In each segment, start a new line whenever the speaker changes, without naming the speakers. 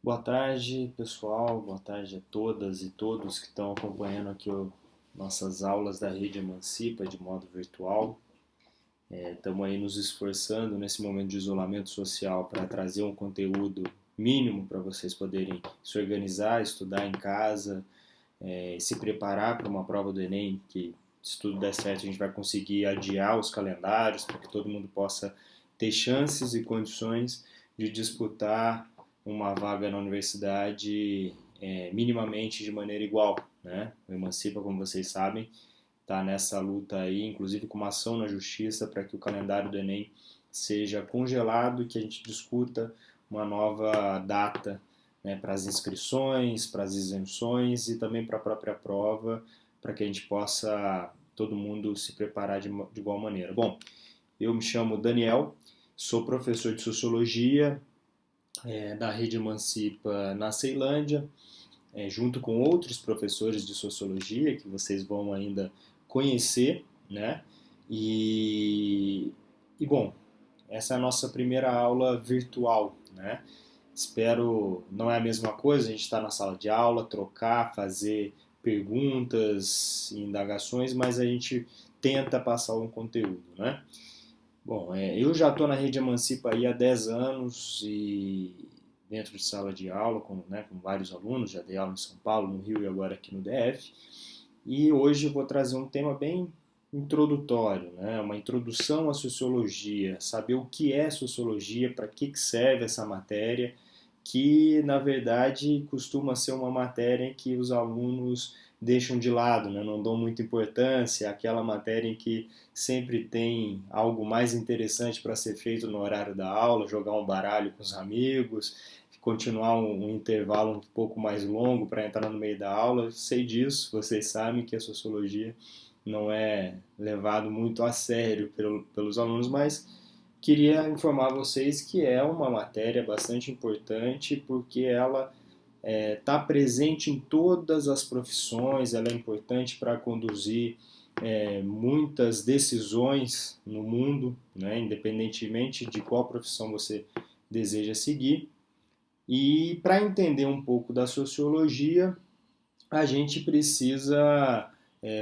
Boa tarde, pessoal. Boa tarde a todas e todos que estão acompanhando aqui nossas aulas da Rede Emancipa de modo virtual. Estamos aí nos esforçando nesse momento de isolamento social para trazer um conteúdo mínimo para vocês poderem se organizar, estudar em casa, se preparar para uma prova do Enem, que se tudo der certo a gente vai conseguir adiar os calendários para que todo mundo possa ter chances e condições de disputar uma vaga na universidade minimamente de maneira igual, né? O Emancipa, como vocês sabem, está nessa luta aí, inclusive com uma ação na justiça para que o calendário do Enem seja congelado e que a gente discuta uma nova data, né, para as inscrições, para as isenções e também para a própria prova, para que a gente possa todo mundo se preparar de igual maneira. Bom, eu me chamo Daniel, sou professor de Sociologia da Rede Emancipa na Ceilândia, junto com outros professores de Sociologia que vocês vão ainda conhecer, né? E, bom, essa é a nossa primeira aula virtual, né? Espero, não é a mesma coisa, a gente está na sala de aula, trocar, fazer perguntas, indagações, mas a gente tenta passar um conteúdo, né? Bom, eu já estou na Rede Emancipa aí há 10 anos e dentro de sala de aula, com vários alunos, já dei aula em São Paulo, no Rio e agora aqui no DF. E hoje eu vou trazer um tema bem introdutório, né? Uma introdução à sociologia, saber o que é sociologia, para que serve essa matéria, que na verdade costuma ser uma matéria em que os alunos deixam de lado, né? Não dão muita importância, aquela matéria em que sempre tem algo mais interessante para ser feito no horário da aula, jogar um baralho com os amigos, continuar um intervalo um pouco mais longo para entrar no meio da aula. Eu sei disso, vocês sabem que a sociologia não é levado muito a sério pelos alunos, mas queria informar vocês que é uma matéria bastante importante porque ela está presente em todas as profissões, ela é importante para conduzir muitas decisões no mundo, né, independentemente de qual profissão você deseja seguir. E para entender um pouco da sociologia, a gente precisa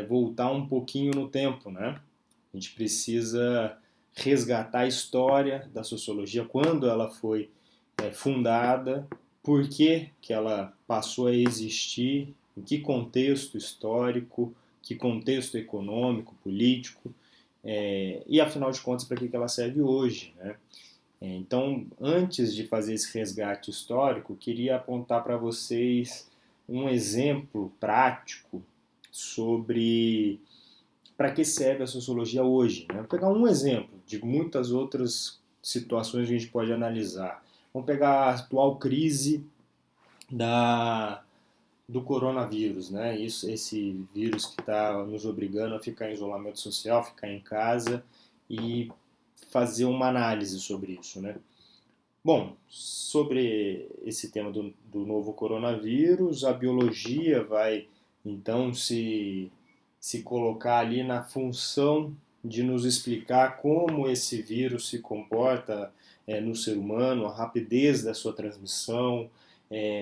voltar um pouquinho no tempo, né? A gente precisa resgatar a história da sociologia, quando ela foi fundada, por que ela passou a existir, em que contexto histórico, que contexto econômico, político, e afinal de contas para que ela serve hoje, né? Então, antes de fazer esse resgate histórico, queria apontar para vocês um exemplo prático sobre para que serve a sociologia hoje, né? Vou pegar um exemplo de muitas outras situações que a gente pode analisar. Vamos pegar a atual crise da, do coronavírus, né? Esse vírus que está nos obrigando a ficar em isolamento social, ficar em casa e fazer uma análise sobre isso, né? Bom, sobre esse tema do novo coronavírus, a biologia vai então se colocar ali na função de nos explicar como esse vírus se comporta no ser humano, a rapidez da sua transmissão,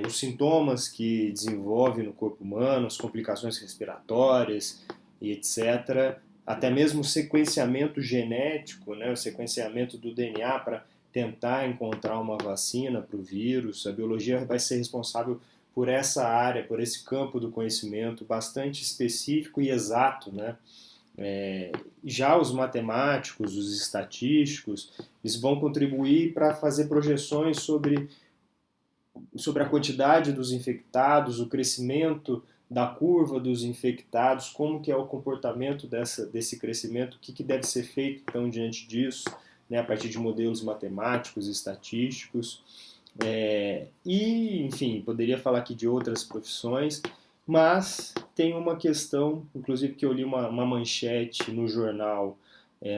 os sintomas que desenvolve no corpo humano, as complicações respiratórias e etc. Até mesmo o sequenciamento genético, né, o sequenciamento do DNA para tentar encontrar uma vacina para o vírus. A biologia vai ser responsável por essa área, por esse campo do conhecimento bastante específico e exato, né? Já os matemáticos, os estatísticos, eles vão contribuir para fazer projeções sobre a quantidade dos infectados, o crescimento da curva dos infectados, como que é o comportamento desse crescimento, o que deve ser feito então diante disso, né, a partir de modelos matemáticos, estatísticos. Enfim, poderia falar aqui de outras profissões, mas tem uma questão, inclusive que eu li uma manchete no jornal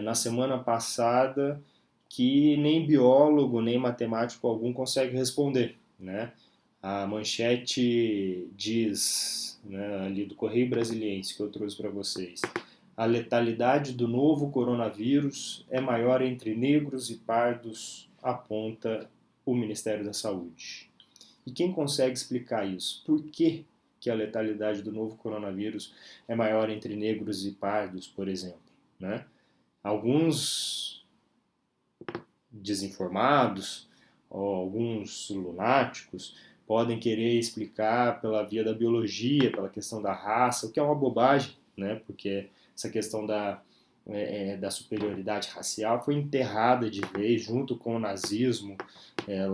na semana passada, que nem biólogo, nem matemático algum consegue responder, né? A manchete diz, né, ali do Correio Brasiliense, que eu trouxe para vocês: a letalidade do novo coronavírus é maior entre negros e pardos, aponta o Ministério da Saúde. E quem consegue explicar isso? Por que que a letalidade do novo coronavírus é maior entre negros e pardos, por exemplo, né? Alguns desinformados ou alguns lunáticos podem querer explicar pela via da biologia, pela questão da raça, o que é uma bobagem, né? Porque essa questão da superioridade racial foi enterrada de vez junto com o nazismo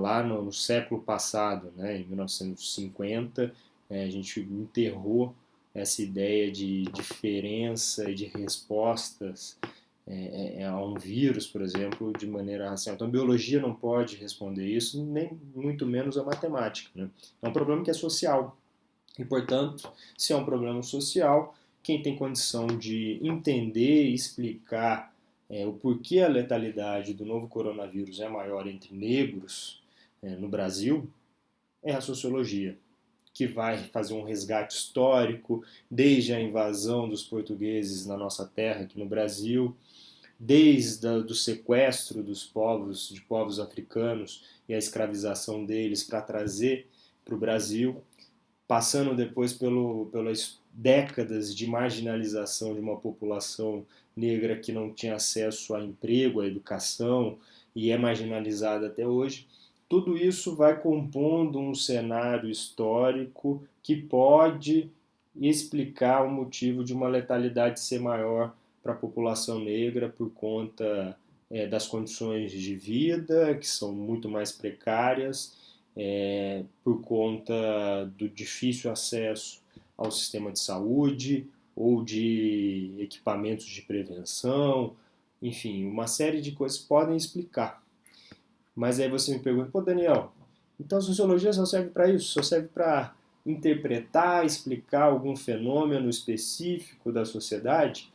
lá no século passado, né? Em 1950, a gente enterrou essa ideia de diferença e de respostas a um vírus, por exemplo, de maneira racial. Então, a biologia não pode responder isso, nem muito menos a matemática, né? É um problema que é social. E, portanto, se é um problema social, quem tem condição de entender e explicar o porquê a letalidade do novo coronavírus é maior entre negros no Brasil é a sociologia, que vai fazer um resgate histórico desde a invasão dos portugueses na nossa terra, aqui no Brasil, desde o sequestro de povos africanos e a escravização deles para trazer para o Brasil, passando depois pelas décadas de marginalização de uma população negra que não tinha acesso a emprego, a educação e é marginalizada até hoje. Tudo isso vai compondo um cenário histórico que pode explicar o motivo de uma letalidade ser maior para a população negra por conta das condições de vida, que são muito mais precárias, por conta do difícil acesso ao sistema de saúde ou de equipamentos de prevenção, enfim, uma série de coisas podem explicar. Mas aí você me pergunta, pô, Daniel, então a sociologia só serve para isso? Só serve para interpretar, explicar algum fenômeno específico da sociedade?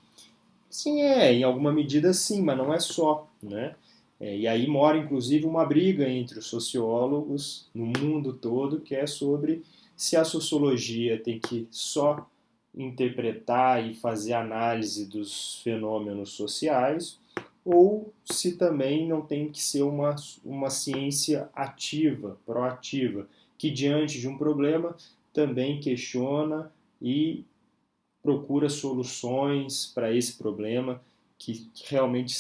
Sim, em alguma medida sim, mas não é só, né? E aí mora inclusive uma briga entre os sociólogos no mundo todo, que é sobre se a sociologia tem que só interpretar e fazer análise dos fenômenos sociais, ou se também não tem que ser uma ciência ativa, proativa, que diante de um problema também questiona e procura soluções para esse problema que realmente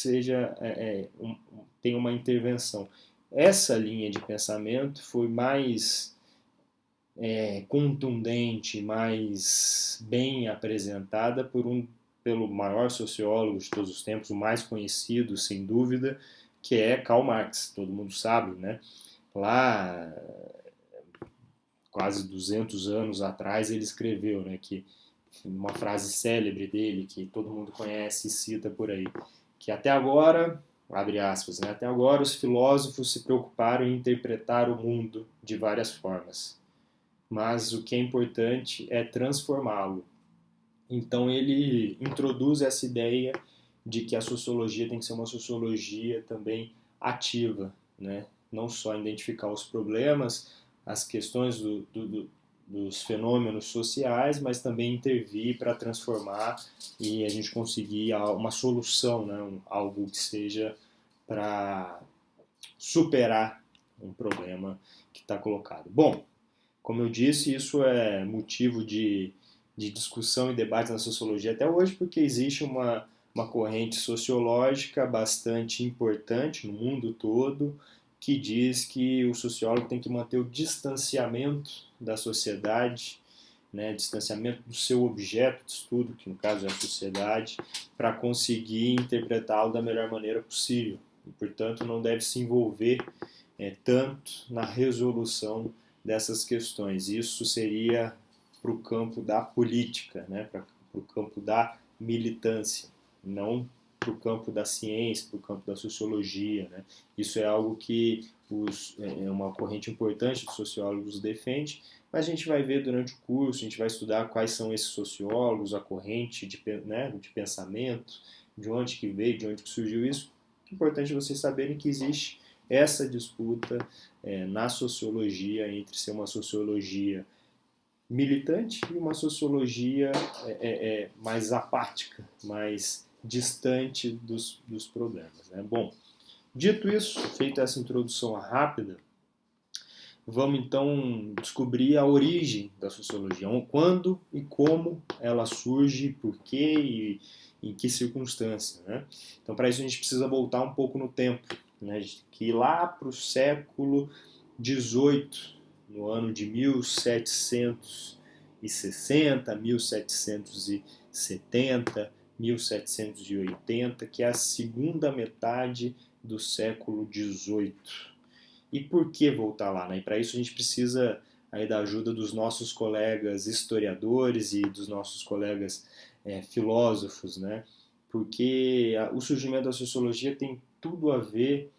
tenha uma intervenção. Essa linha de pensamento foi mais contundente, mais bem apresentada pelo maior sociólogo de todos os tempos, o mais conhecido, sem dúvida, que é Karl Marx. Todo mundo sabe, né? Lá, quase 200 anos atrás, ele escreveu, né, que uma frase célebre dele, que todo mundo conhece e cita por aí, que até agora, abre aspas, né, até agora os filósofos se preocuparam em interpretar o mundo de várias formas, mas o que é importante é transformá-lo. Então ele introduz essa ideia de que a sociologia tem que ser uma sociologia também ativa, né? Não só identificar os problemas, as questões dos fenômenos sociais, mas também intervir para transformar e a gente conseguir uma solução, né? Algo que seja para superar um problema que está colocado. Bom, como eu disse, isso é motivo de discussão e debate na sociologia até hoje, porque existe uma corrente sociológica bastante importante no mundo todo que diz que o sociólogo tem que manter o distanciamento da sociedade, né, distanciamento do seu objeto de estudo, que no caso é a sociedade, para conseguir interpretá-lo da melhor maneira possível. E, portanto, não deve se envolver tanto na resolução dessas questões. Isso seria para o campo da política, né? Para o campo da militância, não para o campo da ciência, para o campo da sociologia, né? Isso é algo que uma corrente importante dos sociólogos defende, mas a gente vai ver durante o curso, a gente vai estudar quais são esses sociólogos, a corrente de pensamento, de onde que veio, de onde que surgiu isso. É importante vocês saberem que existe essa disputa na sociologia entre ser uma sociologia militante e uma sociologia mais apática, mais distante dos problemas, né? Bom, dito isso, feita essa introdução rápida, vamos então descobrir a origem da sociologia, quando e como ela surge, por quê e em que circunstância, né? Então, para isso a gente precisa voltar um pouco no tempo, né? Que ir lá para o século XVIII, no ano de 1760, 1770, 1780, que é a segunda metade do século XVIII. E por que voltar lá? Né? E para isso a gente precisa aí da ajuda dos nossos colegas historiadores e dos nossos colegas filósofos, né? Porque o surgimento da sociologia tem tudo a ver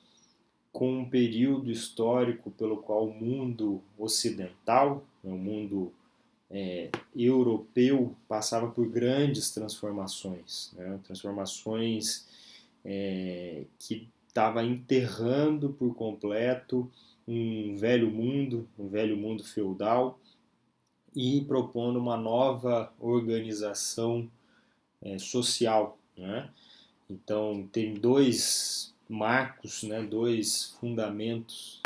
com um período histórico pelo qual o mundo ocidental, o mundo europeu, passava por grandes transformações, né? Transformações que estava enterrando por completo um velho mundo feudal, e propondo uma nova organização social, né? Então tem dois marcos, né, dois fundamentos,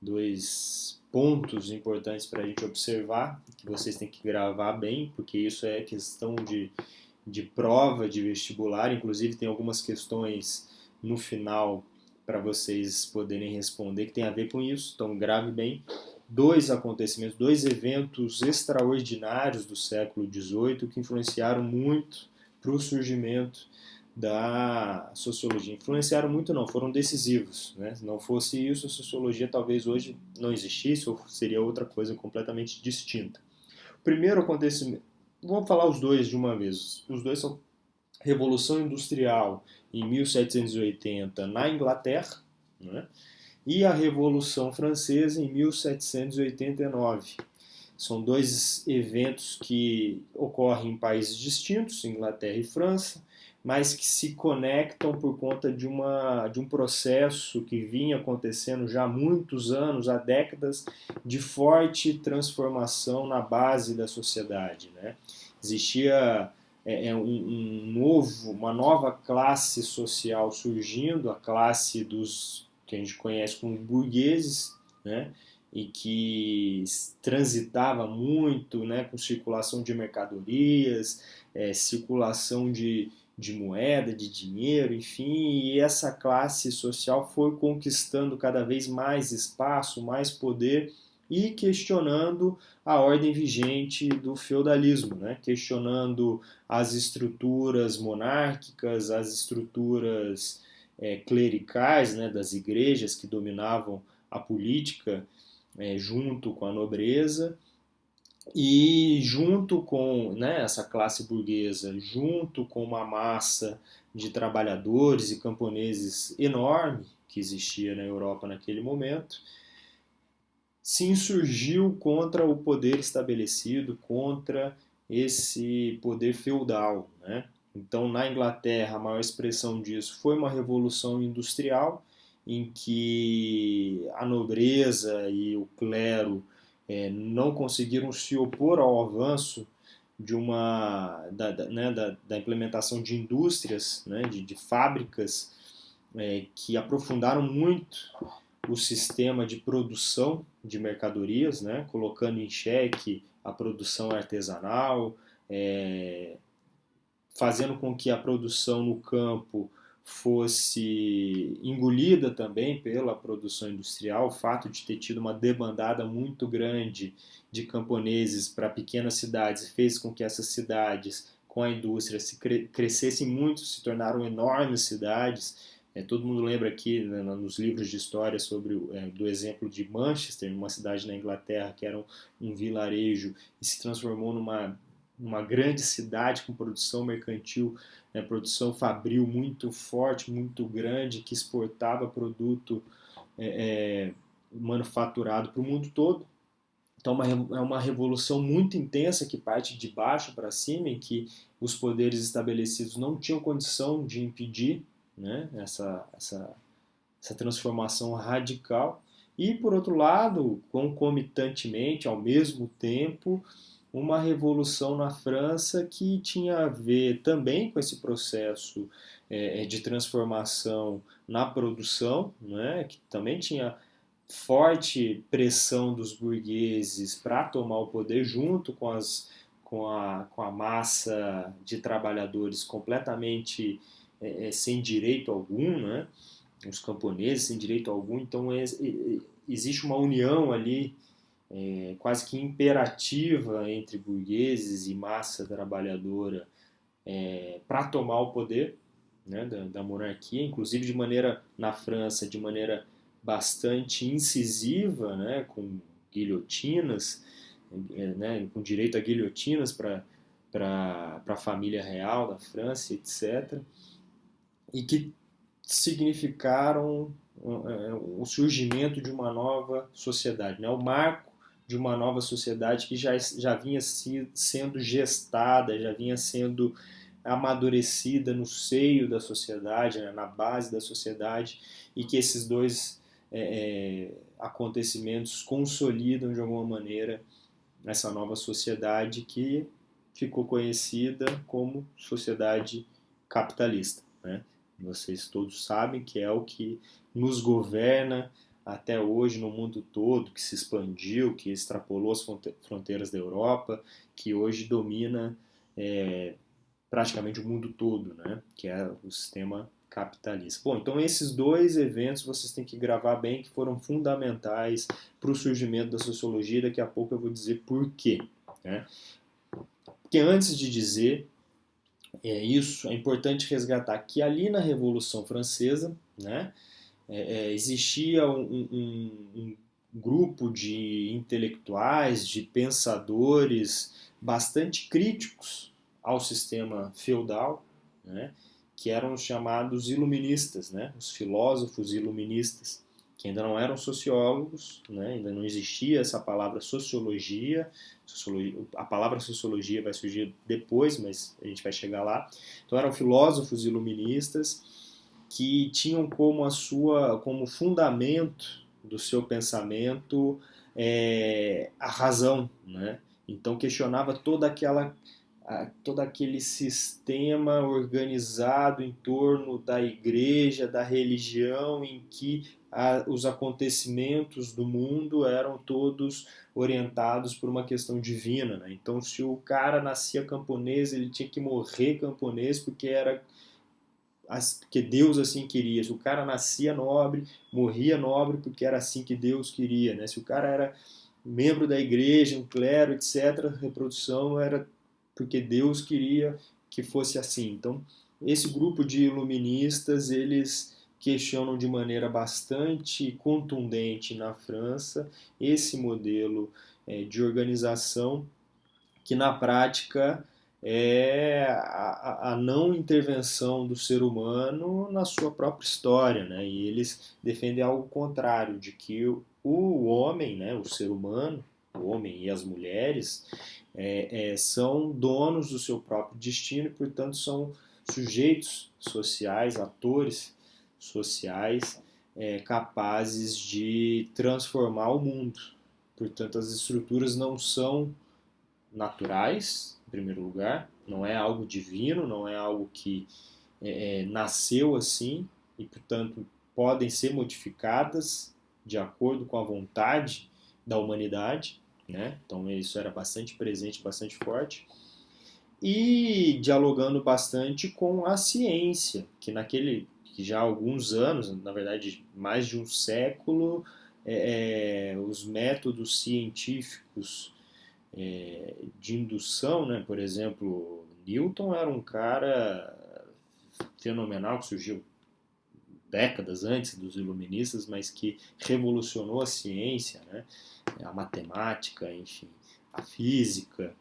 dois pontos importantes para a gente observar, que vocês têm que gravar bem, porque isso é questão de prova de vestibular, inclusive tem algumas questões no final para vocês poderem responder que tem a ver com isso, então grave bem. Dois acontecimentos, dois eventos extraordinários do século XVIII que influenciaram muito para o surgimento da sociologia. Influenciaram muito não, foram decisivos, né? Se não fosse isso, a sociologia talvez hoje não existisse ou seria outra coisa completamente distinta. O primeiro acontecimento, vamos falar os dois de uma vez. Os dois são Revolução Industrial em 1780 na Inglaterra, né? E a Revolução Francesa em 1789. São dois eventos que ocorrem em países distintos, Inglaterra e França, mas que se conectam por conta de um processo que vinha acontecendo já há muitos anos, há décadas, de forte transformação na base da sociedade, né? Existia uma nova classe social surgindo, a classe dos que a gente conhece como burgueses, né? E que transitava muito, né, com circulação de mercadorias, circulação de moeda, de dinheiro, enfim, e essa classe social foi conquistando cada vez mais espaço, mais poder e questionando a ordem vigente do feudalismo, né? Questionando as estruturas monárquicas, as estruturas clericais, né, das igrejas que dominavam a política junto com a nobreza, e junto com, né, essa classe burguesa, junto com uma massa de trabalhadores e camponeses enorme que existia na Europa naquele momento, se insurgiu contra o poder estabelecido, contra esse poder feudal, né? Então, na Inglaterra, a maior expressão disso foi uma revolução industrial, em que a nobreza e o clero não conseguiram se opor ao avanço da implementação de indústrias, né, de fábricas que aprofundaram muito o sistema de produção de mercadorias, né, colocando em xeque a produção artesanal, fazendo com que a produção no campo fosse engolida também pela produção industrial. O fato de ter tido uma debandada muito grande de camponeses para pequenas cidades fez com que essas cidades, com a indústria, crescessem muito, se tornaram enormes cidades. Todo mundo lembra aqui, né, nos livros de história do exemplo de Manchester, uma cidade na Inglaterra que era um vilarejo e se transformou numa grande cidade com produção mercantil, né, produção fabril muito forte, muito grande, que exportava produto manufaturado para o mundo todo. Então é uma revolução muito intensa que parte de baixo para cima, em que os poderes estabelecidos não tinham condição de impedir, né, essa transformação radical. E, por outro lado, concomitantemente, ao mesmo tempo, uma revolução na França que tinha a ver também com esse processo de transformação na produção, né, que também tinha forte pressão dos burgueses para tomar o poder junto com a massa de trabalhadores completamente sem direito algum, né? Os camponeses sem direito algum, então existe uma união ali quase que imperativa entre burgueses e massa trabalhadora para tomar o poder, né, da monarquia, inclusive de maneira, na França, de maneira bastante incisiva, né, com guilhotinas, né, com direito a guilhotinas para a família real da França, etc., e que significaram o surgimento de uma nova sociedade, né, o marco de uma nova sociedade que já vinha sendo gestada, já vinha sendo amadurecida no seio da sociedade, né, na base da sociedade, e que esses dois acontecimentos consolidam de alguma maneira essa nova sociedade que ficou conhecida como sociedade capitalista, né? Vocês todos sabem que é o que nos governa até hoje no mundo todo, que se expandiu, que extrapolou as fronteiras da Europa, que hoje domina praticamente o mundo todo, né? Que é o sistema capitalista. Bom, então esses dois eventos vocês têm que gravar bem, que foram fundamentais para o surgimento da sociologia. Daqui a pouco eu vou dizer por quê, né? Porque antes de dizer isso, é importante resgatar que ali na Revolução Francesa, né, existia um grupo de intelectuais, de pensadores bastante críticos ao sistema feudal, né, que eram os chamados iluministas, né, os filósofos iluministas, que ainda não eram sociólogos, né, ainda não existia essa palavra sociologia. A palavra sociologia vai surgir depois, mas a gente vai chegar lá. Então eram filósofos iluministas que tinham como fundamento do seu pensamento a razão, né? Então questionava todo aquele sistema organizado em torno da igreja, da religião, em que os acontecimentos do mundo eram todos orientados por uma questão divina, né? Então, se o cara nascia camponês, ele tinha que morrer camponês porque Deus assim queria. Se o cara nascia nobre, morria nobre porque era assim que Deus queria, né? Se o cara era membro da igreja, um clero, etc., a reprodução era porque Deus queria que fosse assim. Então, esse grupo de iluministas, eles questionam de maneira bastante contundente na França esse modelo de organização que na prática é a não intervenção do ser humano na sua própria história, né? E eles defendem algo contrário, de que o homem, né, o ser humano, o homem e as mulheres, são donos do seu próprio destino e, portanto, são sujeitos sociais, atores sociais, capazes de transformar o mundo. Portanto, as estruturas não são naturais, em primeiro lugar, não é algo divino, não é algo que nasceu assim e, portanto, podem ser modificadas de acordo com a vontade da humanidade, né? Então isso era bastante presente, bastante forte. E dialogando bastante com a ciência, que já há alguns anos, na verdade mais de um século, os métodos científicos de indução, né? Por exemplo, Newton era um cara fenomenal que surgiu décadas antes dos iluministas, mas que revolucionou a ciência, né? A matemática, enfim, a física.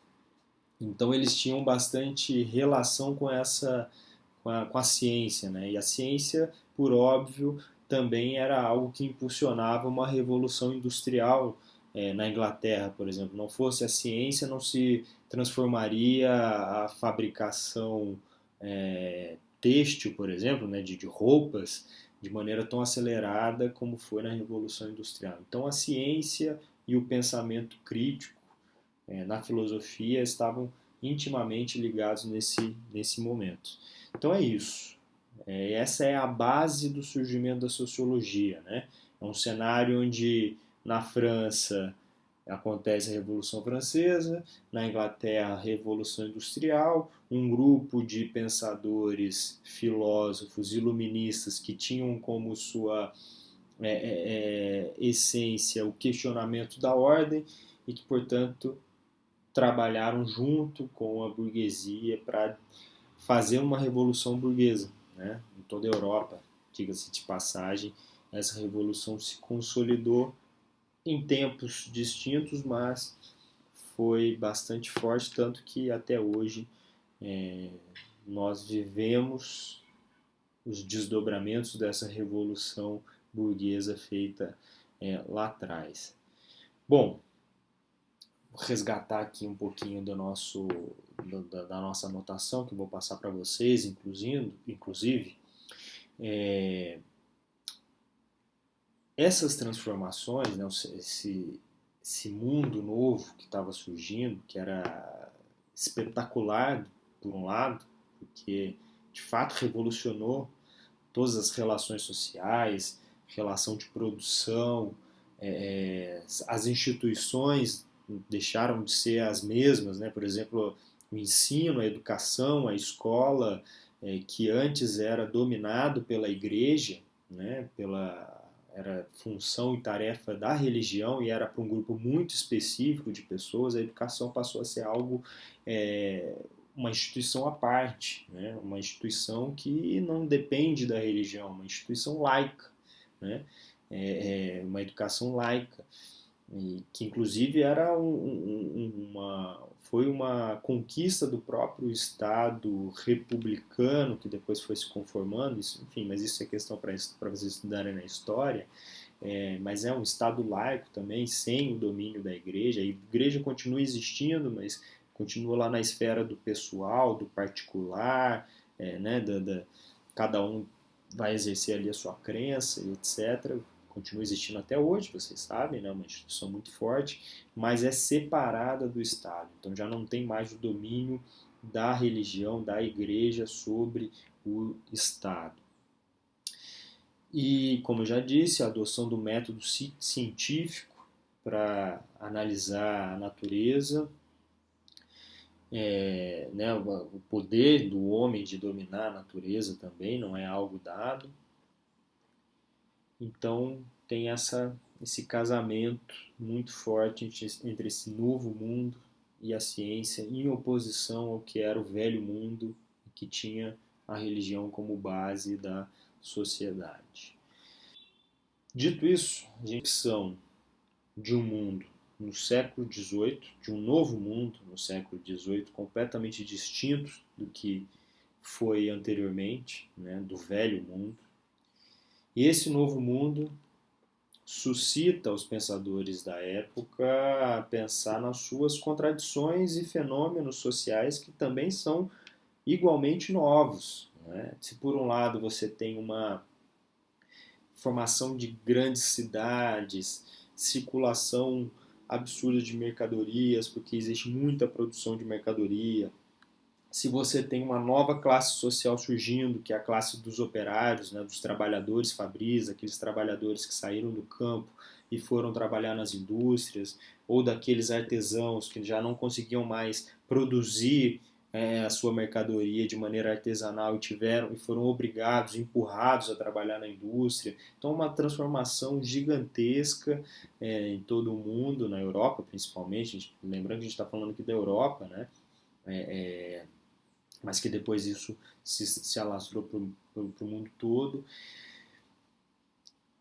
Então eles tinham bastante relação com a ciência, né? E a ciência, por óbvio, também era algo que impulsionava uma revolução industrial na Inglaterra, por exemplo. Não fosse a ciência, não se transformaria a fabricação têxtil, por exemplo, né, de roupas, de maneira tão acelerada como foi na Revolução Industrial. Então a ciência e o pensamento crítico na filosofia estavam intimamente ligados nesse momento. Então é isso. Essa é a base do surgimento da sociologia, né? É um cenário onde na França acontece a Revolução Francesa, na Inglaterra a Revolução Industrial, um grupo de pensadores, filósofos, iluministas que tinham como sua essência o questionamento da ordem e que, portanto, trabalharam junto com a burguesia para fazer uma revolução burguesa, né? Em toda a Europa, diga-se de passagem, essa revolução se consolidou em tempos distintos, mas foi bastante forte, tanto que até hoje é, nós vivemos os desdobramentos dessa revolução burguesa feita lá atrás. Bom, vou resgatar aqui um pouquinho da nossa anotação, que eu vou passar para vocês, inclusive essas transformações, né, esse mundo novo que estava surgindo, que era espetacular por um lado, porque de fato revolucionou todas as relações sociais, relação de produção, as instituições deixaram de ser as mesmas, né? Por exemplo, o ensino, a educação, a escola, que antes era dominado pela igreja, né? Era função e tarefa da religião e era para um grupo muito específico de pessoas, a educação passou a ser algo, uma instituição à parte, né? Uma instituição que não depende da religião, uma instituição laica, né? Uma educação laica, e que inclusive era foi uma conquista do próprio Estado republicano, que depois foi se conformando, isso, enfim, mas isso é questão para vocês estudarem na história, mas é um Estado laico também, sem o domínio da igreja. A igreja continua existindo, mas continua lá na esfera do pessoal, do particular, né, cada um vai exercer ali a sua crença, etc. Continua existindo até hoje, vocês sabem, né, uma instituição muito forte, mas é separada do Estado. Então já não tem mais o domínio da religião, da igreja sobre o Estado. E, como eu já disse, a adoção do método científico para analisar a natureza, né, o poder do homem de dominar a natureza também não é algo dado. Então tem esse casamento muito forte entre esse novo mundo e a ciência, em oposição ao que era o velho mundo, que tinha a religião como base da sociedade. Dito isso, a gente são de um mundo no século XVIII, de um novo mundo no século XVIII, completamente distinto do que foi anteriormente, né, do velho mundo. E esse novo mundo suscita os pensadores da época a pensar nas suas contradições e fenômenos sociais que também são igualmente novos, né? Se por um lado você tem uma formação de grandes cidades, circulação absurda de mercadorias, porque existe muita produção de mercadoria. Se você tem uma nova classe social surgindo, que é a classe dos operários, né, dos trabalhadores fabris, aqueles trabalhadores que saíram do campo e foram trabalhar nas indústrias, ou daqueles artesãos que já não conseguiam mais produzir a sua mercadoria de maneira artesanal e foram obrigados, empurrados a trabalhar na indústria. Então, uma transformação gigantesca em todo o mundo, na Europa principalmente. Lembrando que a gente está falando aqui da Europa, né? Mas que depois isso se alastrou para o mundo todo.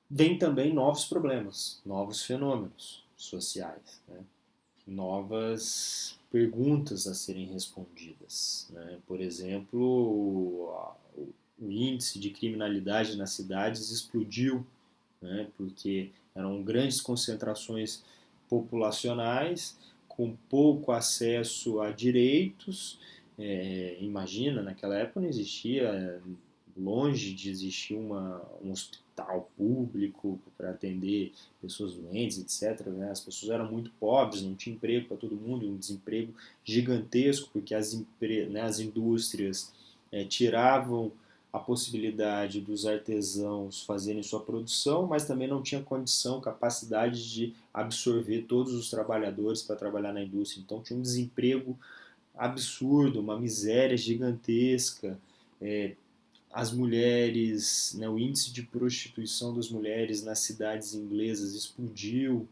Vem também novos problemas, novos fenômenos sociais, né? Novas perguntas a serem respondidas, né? Por exemplo, o índice de criminalidade nas cidades explodiu, né? Porque eram grandes concentrações populacionais com pouco acesso a direitos. Imagina, naquela época não existia, longe de existir um hospital público para atender pessoas doentes, etc. Né? As pessoas eram muito pobres, não tinha emprego para todo mundo, um desemprego gigantesco, porque as indústrias tiravam a possibilidade dos artesãos fazerem sua produção, mas também não tinha condição, capacidade de absorver todos os trabalhadores para trabalhar na indústria. Então tinha um desemprego absurdo, uma miséria gigantesca. As mulheres, né, o índice de prostituição das mulheres nas cidades inglesas explodiu.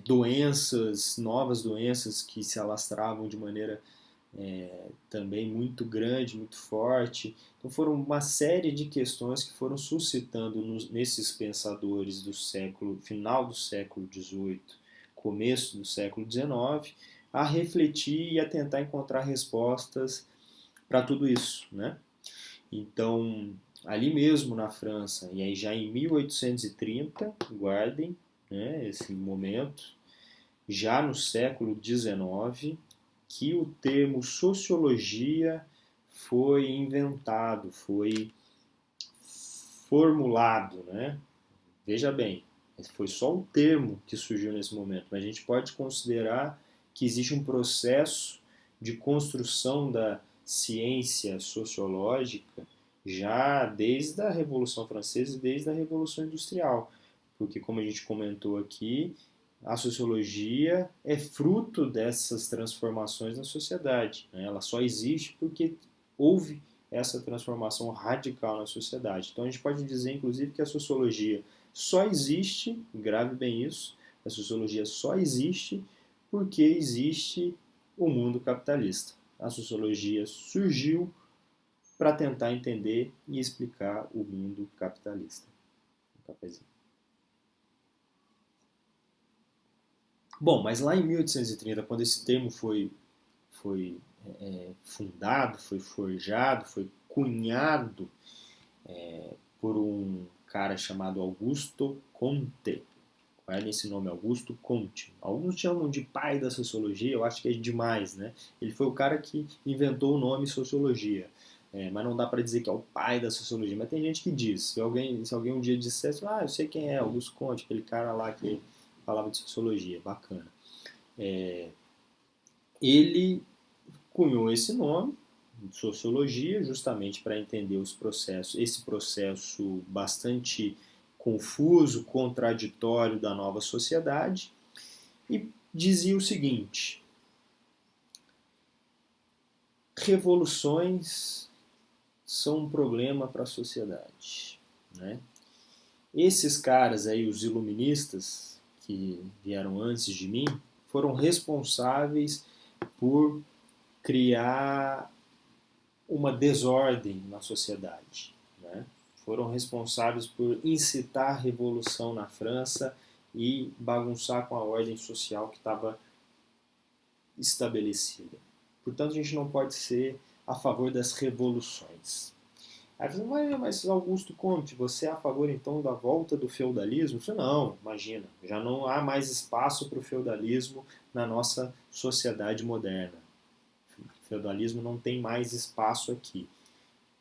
Doenças, novas doenças que se alastravam de maneira também muito grande, muito forte. Então foram uma série de questões que foram suscitando nesses pensadores do final do século XVIII, começo do século XIX, a refletir e a tentar encontrar respostas para tudo isso, né? Então, ali mesmo na França, e aí já em 1830, guardem, né, esse momento, já no século XIX, que o termo sociologia foi inventado, foi formulado, né? Veja bem, foi só um termo que surgiu nesse momento, mas a gente pode considerar que existe um processo de construção da ciência sociológica já desde a Revolução Francesa e desde a Revolução Industrial, porque como a gente comentou aqui, a sociologia é fruto dessas transformações na sociedade, né? Ela só existe porque houve essa transformação radical na sociedade. Então a gente pode dizer, inclusive, que a sociologia só existe, grave bem isso, a sociologia só existe porque existe o mundo capitalista. A sociologia surgiu para tentar entender e explicar o mundo capitalista. Um cafezinho. Bom, mas lá em 1830, quando esse termo foi fundado, foi forjado, foi cunhado por um cara chamado Augusto Comte. Guardem esse nome, Augusto Comte. Alguns chamam de pai da sociologia, eu acho que é demais, né? Ele foi o cara que inventou o nome sociologia. Mas não dá para dizer que é o pai da sociologia. Mas tem gente que diz. Se alguém um dia dissesse, eu sei quem é, Augusto Comte, aquele cara lá que falava de sociologia, bacana. Ele cunhou esse nome, de sociologia, justamente para entender os processos, esse processo bastante confuso, contraditório da nova sociedade, e dizia o seguinte: revoluções são um problema para a sociedade, né? Esses caras aí, os iluministas, que vieram antes de mim, foram responsáveis por criar uma desordem na sociedade, né? Foram responsáveis por incitar a revolução na França e bagunçar com a ordem social que estava estabelecida. Portanto, a gente não pode ser a favor das revoluções. Aí você fala, mas Augusto Comte, você é a favor então da volta do feudalismo? Eu falei, não, imagina, já não há mais espaço para o feudalismo na nossa sociedade moderna. O feudalismo não tem mais espaço aqui.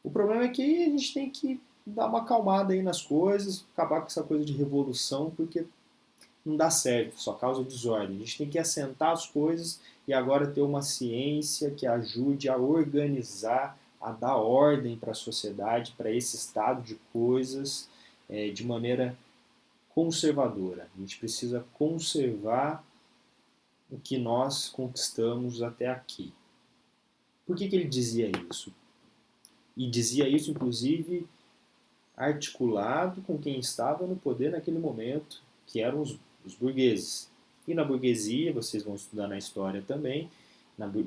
O problema é que a gente tem que dar uma acalmada aí nas coisas, acabar com essa coisa de revolução, porque não dá certo, só causa desordem. A gente tem que assentar as coisas e agora ter uma ciência que ajude a organizar, a dar ordem para a sociedade, para esse estado de coisas, de maneira conservadora. A gente precisa conservar o que nós conquistamos até aqui. Por que ele dizia isso? E dizia isso, inclusive, articulado com quem estava no poder naquele momento, que eram os burgueses. E na burguesia, vocês vão estudar na história também,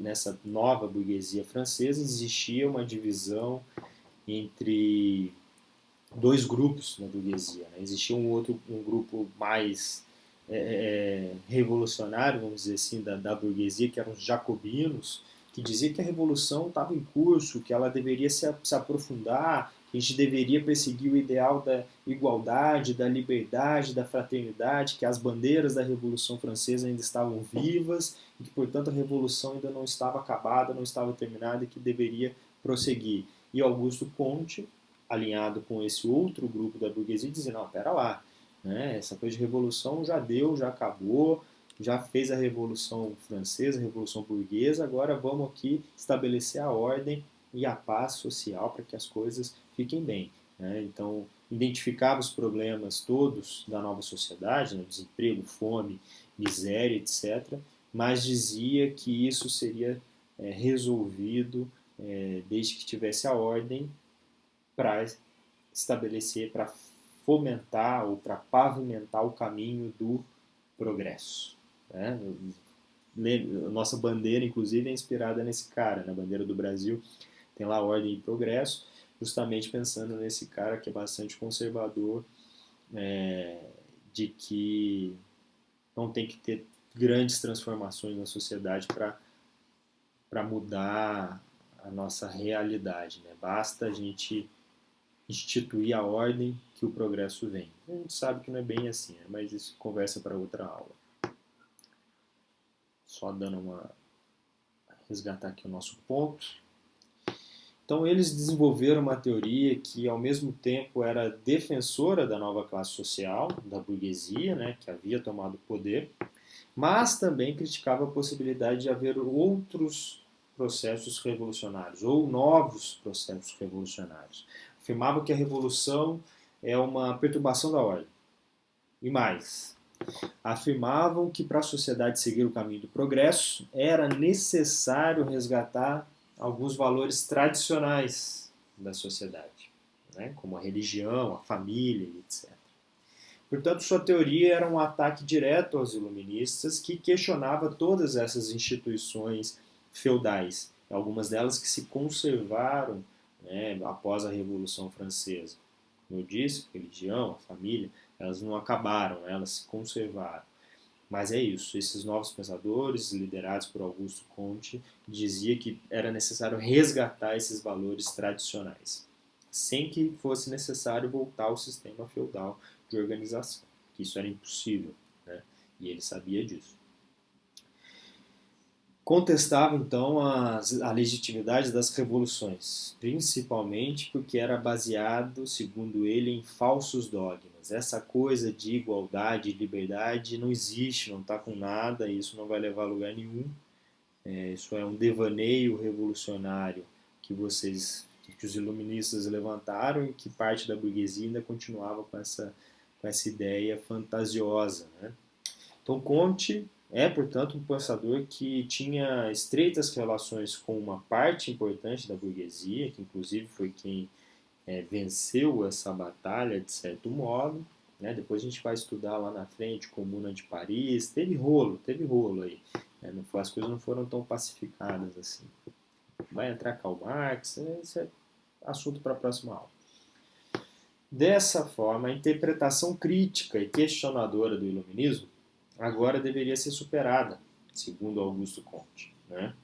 nessa nova burguesia francesa, existia uma divisão entre dois grupos na burguesia. Né? Existia um grupo mais revolucionário, vamos dizer assim, da burguesia, que eram os jacobinos, que dizia que a revolução estava em curso, que ela deveria se aprofundar, que a gente deveria perseguir o ideal da igualdade, da liberdade, da fraternidade, que as bandeiras da Revolução Francesa ainda estavam vivas e que, portanto, a revolução ainda não estava acabada, não estava terminada e que deveria prosseguir. E Augusto Comte, alinhado com esse outro grupo da burguesia, dizia, não, pera lá, né? Essa coisa de revolução já deu, já acabou, já fez a Revolução Francesa, a Revolução Burguesa, agora vamos aqui estabelecer a ordem e a paz social para que as coisas fiquem bem. Né? Então, identificava os problemas todos da nova sociedade, né? Desemprego, fome, miséria, etc., mas dizia que isso seria resolvido desde que tivesse a ordem para estabelecer, para fomentar ou para pavimentar o caminho do progresso. Né? A nossa bandeira, inclusive, é inspirada nesse cara. Na bandeira do Brasil tem lá ordem e progresso, justamente pensando nesse cara que é bastante conservador, de que não tem que ter grandes transformações na sociedade para mudar a nossa realidade. Né? Basta a gente instituir a ordem que o progresso vem. A gente sabe que não é bem assim, né? Mas isso conversa para outra aula. Só dando uma resgatar aqui o nosso ponto. Então eles desenvolveram uma teoria que ao mesmo tempo era defensora da nova classe social, da burguesia, né, que havia tomado o poder, mas também criticava a possibilidade de haver outros processos revolucionários ou novos processos revolucionários. Afirmava que a revolução é uma perturbação da ordem. E mais, afirmavam que para a sociedade seguir o caminho do progresso era necessário resgatar alguns valores tradicionais da sociedade, né? Como a religião, a família, etc. Portanto, sua teoria era um ataque direto aos iluministas que questionava todas essas instituições feudais, algumas delas que se conservaram, né, após a Revolução Francesa. Como eu disse, a religião, a família, elas não acabaram, né, elas se conservaram. Mas é isso, esses novos pensadores, liderados por Augusto Comte, dizia que era necessário resgatar esses valores tradicionais, sem que fosse necessário voltar ao sistema feudal de organização, que isso era impossível, né? E ele sabia disso. Contestava então a legitimidade das revoluções, principalmente porque era baseado, segundo ele, em falsos dogmas. Essa coisa de igualdade e liberdade não existe, não está com nada, isso não vai levar a lugar nenhum. Isso é um devaneio revolucionário que que os iluministas levantaram e que parte da burguesia ainda continuava com essa ideia fantasiosa, né? Então, Comte é, portanto, um pensador que tinha estreitas relações com uma parte importante da burguesia, que inclusive foi quem venceu essa batalha, de certo modo. Né? Depois a gente vai estudar lá na frente, Comuna de Paris, teve rolo aí. As coisas não foram tão pacificadas assim. Vai entrar Karl Marx, isso é assunto para a próxima aula. Dessa forma, a interpretação crítica e questionadora do iluminismo agora deveria ser superada, segundo Augusto Comte, né?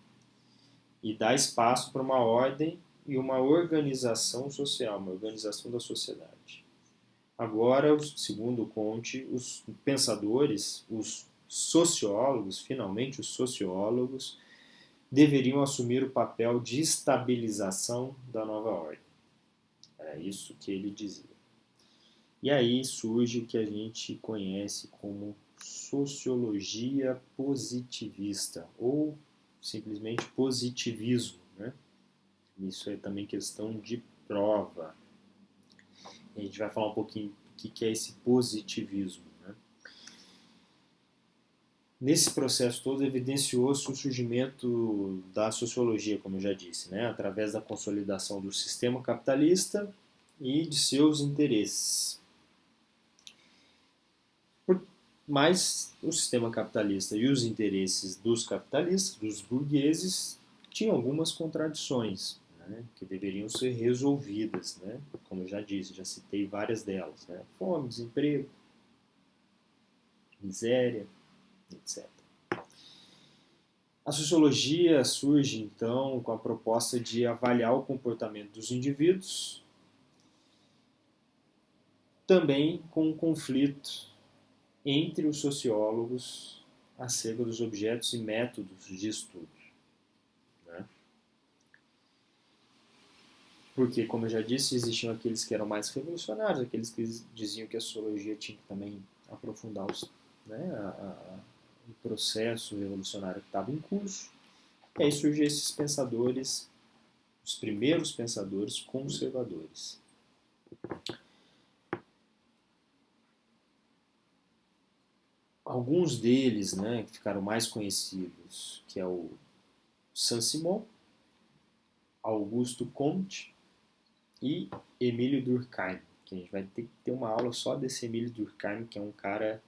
E dar espaço para uma ordem e uma organização social, uma organização da sociedade. Agora, segundo Comte, os pensadores, os sociólogos, finalmente os sociólogos, deveriam assumir o papel de estabilização da nova ordem. Era isso que ele dizia. E aí surge o que a gente conhece como sociologia positivista, ou simplesmente positivismo. Né? Isso é também questão de prova. E a gente vai falar um pouquinho do que é esse positivismo. Né? Nesse processo todo, evidenciou-se o surgimento da sociologia, como eu já disse, né? Através da consolidação do sistema capitalista e de seus interesses. Mas o sistema capitalista e os interesses dos capitalistas, dos burgueses, tinham algumas contradições, né, que deveriam ser resolvidas, né, como eu já disse, já citei várias delas, né, fome, desemprego, miséria, etc. A sociologia surge então com a proposta de avaliar o comportamento dos indivíduos, também com um conflito entre os sociólogos acerca dos objetos e métodos de estudo. Né? Porque, como eu já disse, existiam aqueles que eram mais revolucionários, aqueles que diziam que a sociologia tinha que também aprofundar o processo revolucionário que estava em curso. E aí surgem esses pensadores, os primeiros pensadores conservadores. Alguns deles, né, que ficaram mais conhecidos, que é o Saint-Simon, Augusto Comte e Emílio Durkheim, que a gente vai ter que ter uma aula só desse Emílio Durkheim, que é um cara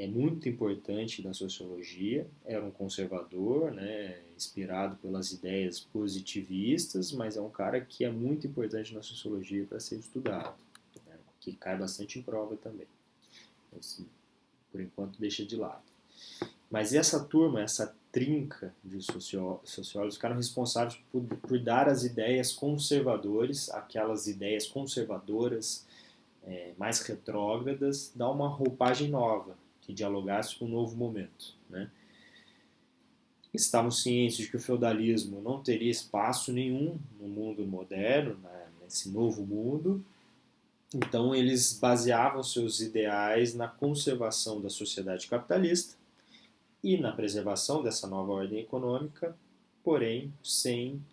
muito importante da sociologia, era um conservador, né, inspirado pelas ideias positivistas, mas é um cara que é muito importante na sociologia para ser estudado, né, que cai bastante em prova também. Assim, por enquanto deixa de lado. Mas essa turma, essa trinca de sociólogos ficaram responsáveis por dar as ideias conservadoras, aquelas ideias conservadoras mais retrógradas, dar uma roupagem nova, que dialogasse com um novo momento. Né? Estavam cientes de que o feudalismo não teria espaço nenhum no mundo moderno, né, nesse novo mundo, então eles baseavam seus ideais na conservação da sociedade capitalista e na preservação dessa nova ordem econômica, porém sem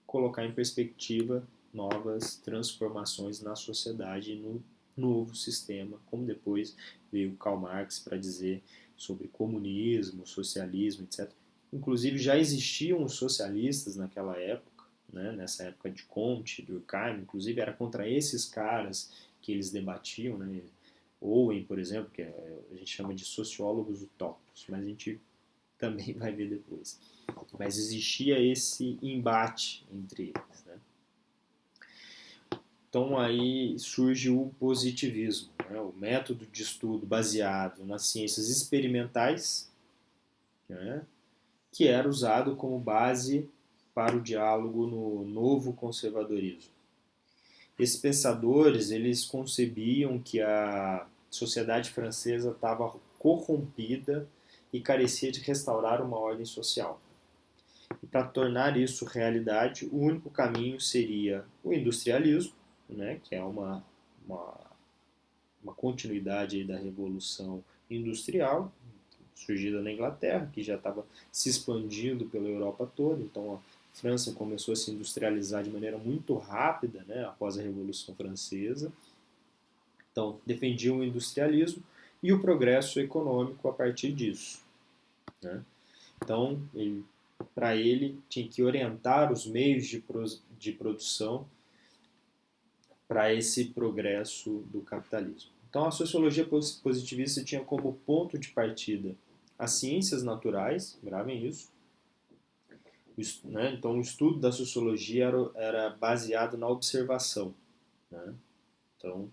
colocar em perspectiva novas transformações na sociedade e no novo sistema, como depois veio Karl Marx para dizer sobre comunismo, socialismo, etc. Inclusive já existiam os socialistas naquela época, né, nessa época de Comte, Durkheim, inclusive era contra esses caras que eles debatiam, né? Owen, por exemplo, que a gente chama de sociólogos utópicos, mas a gente também vai ver depois. Mas existia esse embate entre eles. Né? Então aí surge o positivismo, né? O método de estudo baseado nas ciências experimentais, né? Que era usado como base para o diálogo no novo conservadorismo. Esses pensadores, eles concebiam que a sociedade francesa estava corrompida e carecia de restaurar uma ordem social. E para tornar isso realidade, o único caminho seria o industrialismo, né, que é uma continuidade aí da Revolução Industrial, surgida na Inglaterra, que já estava se expandindo pela Europa toda, então a França começou a se industrializar de maneira muito rápida, né, após a Revolução Francesa. Então, defendiam o industrialismo e o progresso econômico a partir disso. Né? Então, para ele, tinha que orientar os meios de produção para esse progresso do capitalismo. Então, a sociologia positivista tinha como ponto de partida as ciências naturais, gravem isso. Né? Então, o estudo da sociologia era baseado na observação, né? Então,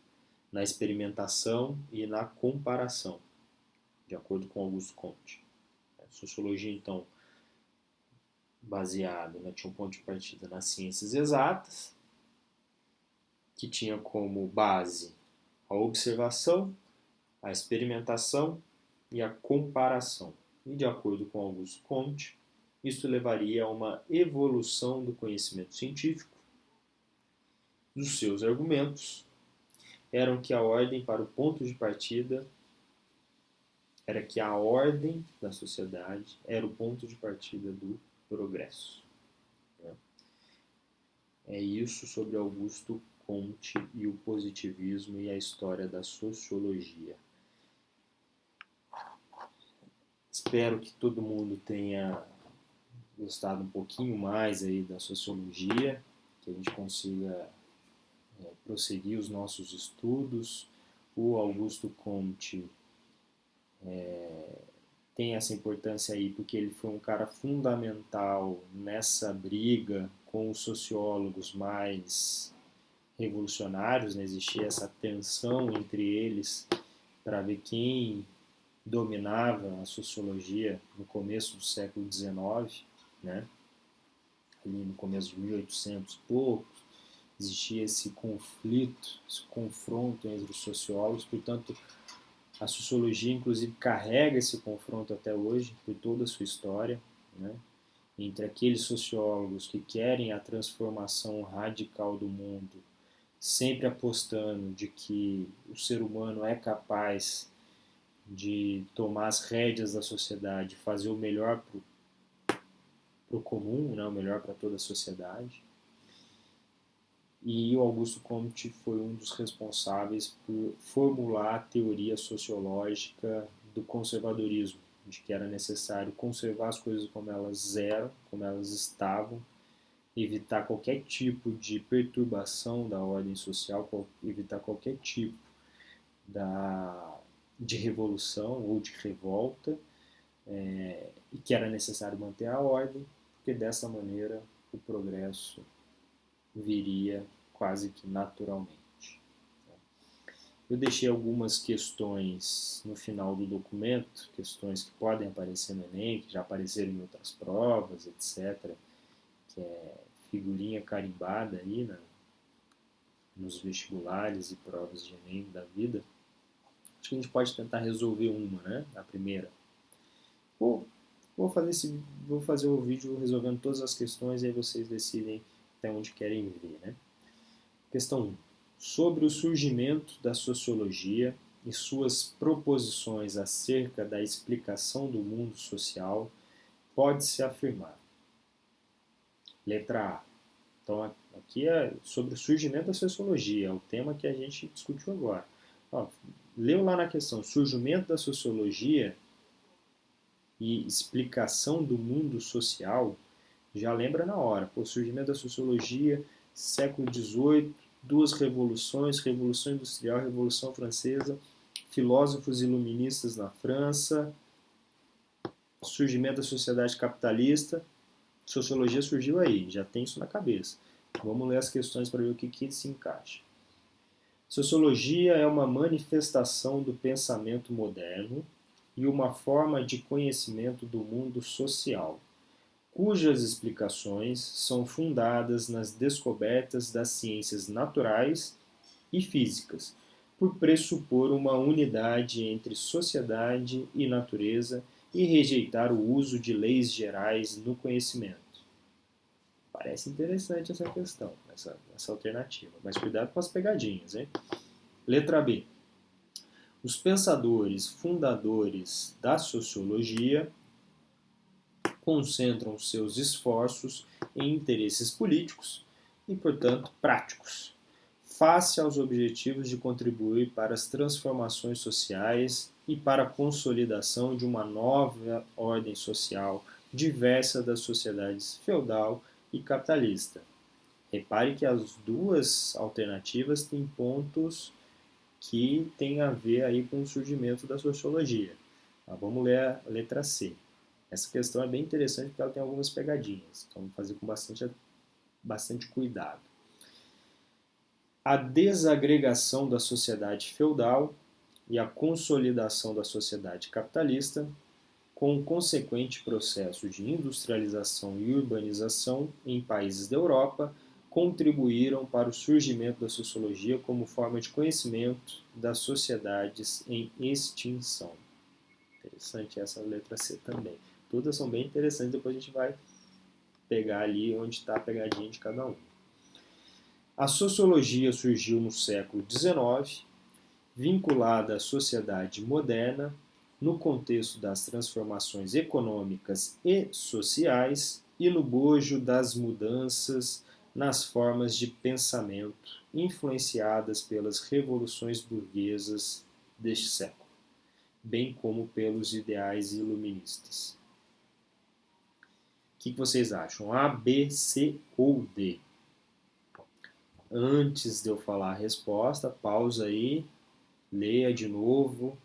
na experimentação e na comparação, de acordo com Augusto Comte. A sociologia, então, baseado, né, tinha um ponto de partida nas ciências exatas, que tinha como base a observação, a experimentação e a comparação. E de acordo com Augusto Comte, isso levaria a uma evolução do conhecimento científico. Dos seus argumentos eram que a ordem para o ponto de partida era que a ordem da sociedade era o ponto de partida do progresso. É isso sobre Augusto Comte e o positivismo e a história da sociologia. Espero que todo mundo tenha gostado um pouquinho mais aí da sociologia, que a gente consiga prosseguir os nossos estudos. O Augusto Comte tem essa importância aí porque ele foi um cara fundamental nessa briga com os sociólogos mais revolucionários, né? Existia essa tensão entre eles para ver quem dominava a sociologia no começo do século XIX, né? Ali no começo de 1800 e poucos, existia esse conflito, esse confronto entre os sociólogos, portanto, a sociologia, inclusive, carrega esse confronto até hoje, por toda a sua história, né? Entre aqueles sociólogos que querem a transformação radical do mundo, sempre apostando de que o ser humano é capaz de tomar as rédeas da sociedade, fazer o melhor para o comum, né? O melhor para toda a sociedade. e o Augusto Comte foi um dos responsáveis por formular a teoria sociológica do conservadorismo, de que era necessário conservar as coisas como elas eram, como elas estavam, evitar qualquer tipo de perturbação da ordem social, evitar qualquer tipo de revolução ou de revolta, e que era necessário manter a ordem, porque dessa maneira o progresso viria quase que naturalmente. Eu deixei algumas questões no final do documento, questões que podem aparecer no Enem, que já apareceram em outras provas, etc., que é figurinha carimbada aí nos vestibulares e provas de Enem da vida. Acho que a gente pode tentar resolver uma, né? A primeira. Vou fazer o vídeo resolvendo todas as questões e aí vocês decidem até onde querem ver, né? Questão 1. Sobre o surgimento da sociologia e suas proposições acerca da explicação do mundo social, pode-se afirmar. Letra A. Então, aqui é sobre o surgimento da sociologia, é o tema que a gente discutiu agora. Ó, leu lá na questão, surgimento da sociologia e explicação do mundo social, já lembra na hora. O surgimento da sociologia, século XVIII, duas revoluções, Revolução Industrial, Revolução Francesa, filósofos iluministas na França, surgimento da sociedade capitalista, sociologia surgiu aí, já tem isso na cabeça. Vamos ler as questões para ver o que se encaixa. Sociologia é uma manifestação do pensamento moderno e uma forma de conhecimento do mundo social, cujas explicações são fundadas nas descobertas das ciências naturais e físicas, por pressupor uma unidade entre sociedade e natureza e rejeitar o uso de leis gerais no conhecimento. Parece interessante essa questão, essa alternativa, mas cuidado com as pegadinhas, hein? Letra B. Os pensadores fundadores da sociologia concentram seus esforços em interesses políticos e, portanto, práticos, face aos objetivos de contribuir para as transformações sociais e para a consolidação de uma nova ordem social diversa das sociedades feudal e capitalista. Repare que as duas alternativas têm pontos que têm a ver aí com o surgimento da sociologia. Vamos ler a letra C. Essa questão é bem interessante porque ela tem algumas pegadinhas, então vamos fazer com bastante cuidado. A desagregação da sociedade feudal e a consolidação da sociedade capitalista, com o consequente processo de industrialização e urbanização em países da Europa, contribuíram para o surgimento da sociologia como forma de conhecimento das sociedades em extinção. Interessante essa letra C também. Todas são bem interessantes, depois a gente vai pegar ali onde está a pegadinha de cada um. A sociologia surgiu no século XIX, vinculada à sociedade moderna, no contexto das transformações econômicas e sociais e no bojo das mudanças nas formas de pensamento influenciadas pelas revoluções burguesas deste século, bem como pelos ideais iluministas. O que vocês acham? A, B, C ou D? Antes de eu falar a resposta, pausa aí, leia de novo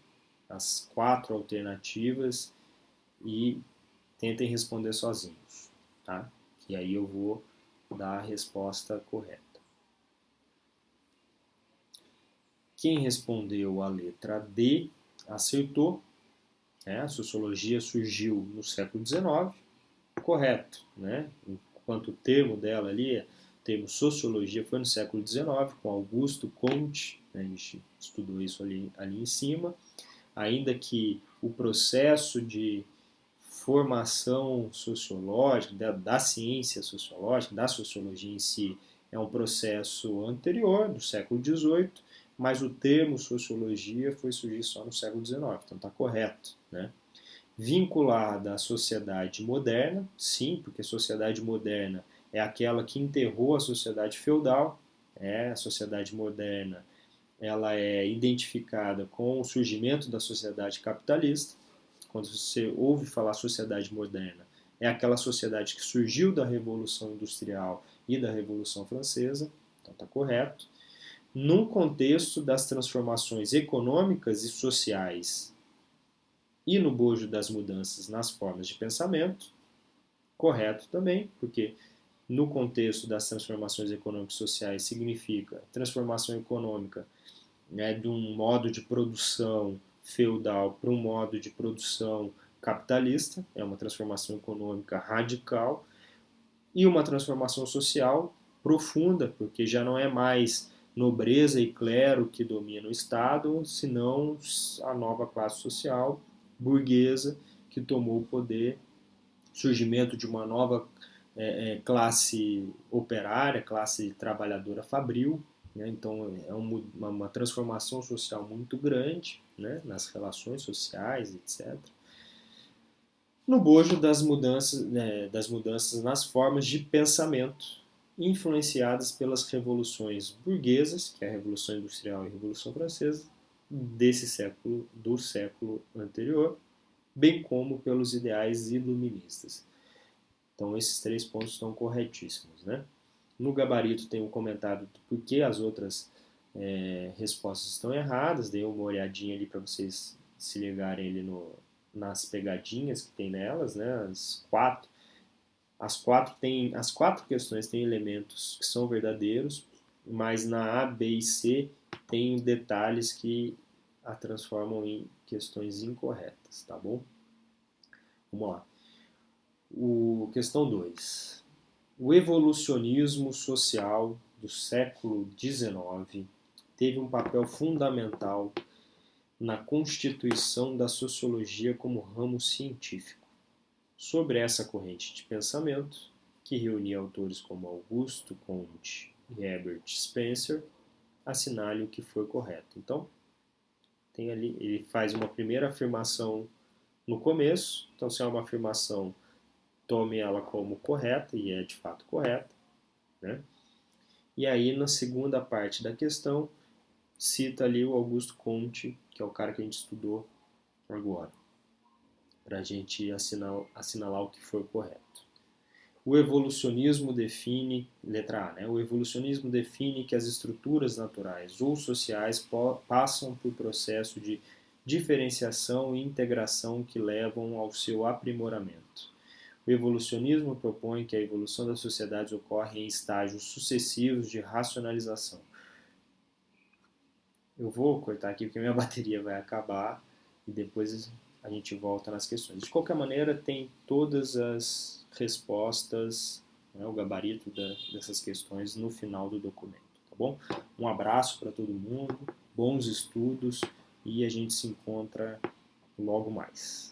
as 4 alternativas e tentem responder sozinhos, tá? E aí eu vou dar a resposta correta. Quem respondeu a letra D acertou. A sociologia surgiu no século XIX, correto, né? Enquanto o termo dela ali, o termo sociologia, foi no século XIX, com Augusto Comte, né? A gente estudou isso ali em cima, ainda que o processo de formação sociológica, da ciência sociológica, da sociologia em si, é um processo anterior, do século XVIII, mas o termo sociologia foi surgir só no século XIX, então está correto, né? Vinculada à sociedade moderna, sim, porque a sociedade moderna é aquela que enterrou a sociedade feudal, a sociedade moderna, ela é identificada com o surgimento da sociedade capitalista. Quando você ouve falar sociedade moderna, é aquela sociedade que surgiu da Revolução Industrial e da Revolução Francesa, então está correto. Num contexto das transformações econômicas e sociais e no bojo das mudanças nas formas de pensamento, correto também, porque no contexto das transformações econômicas e sociais significa transformação econômica, né, de um modo de produção feudal para um modo de produção capitalista, é uma transformação econômica radical, e uma transformação social profunda, porque já não é mais nobreza e clero que domina o Estado, senão a nova classe social burguesa que tomou o poder, surgimento de uma nova classe operária, classe trabalhadora fabril, né? Então é uma transformação social muito grande, né, nas relações sociais, etc. No bojo das mudanças nas formas de pensamento, influenciadas pelas revoluções burguesas, que é a Revolução Industrial e a Revolução Francesa, do século anterior, bem como pelos ideais iluministas. Então, esses 3 pontos estão corretíssimos, né? No gabarito tem um comentário do porquê as outras respostas estão erradas. Dei uma olhadinha ali para vocês se ligarem ali nas pegadinhas que tem nelas, né? As quatro questões têm elementos que são verdadeiros, mas na A, B e C tem detalhes que a transformam em questões incorretas, tá bom? Vamos lá. Questão 2. O evolucionismo social do século XIX teve um papel fundamental na constituição da sociologia como ramo científico. Sobre essa corrente de pensamento, que reunia autores como Augusto Comte e Herbert Spencer, assinale o que foi correto. Então, tem ali, ele faz uma primeira afirmação no começo. Então, se é uma afirmação, tome ela como correta, e é de fato correta, né? E aí, na segunda parte da questão, cita ali o Augusto Comte, que é o cara que a gente estudou agora, para a gente assinalar o que foi correto. O evolucionismo define, letra A, né? O evolucionismo define que as estruturas naturais ou sociais passam por processo de diferenciação e integração que levam ao seu aprimoramento. O evolucionismo propõe que a evolução das sociedades ocorre em estágios sucessivos de racionalização. Eu vou cortar aqui porque minha bateria vai acabar e depois a gente volta nas questões. De qualquer maneira, tem todas as respostas, né, o gabarito dessas questões no final do documento, tá bom? Um abraço para todo mundo, bons estudos e a gente se encontra logo mais.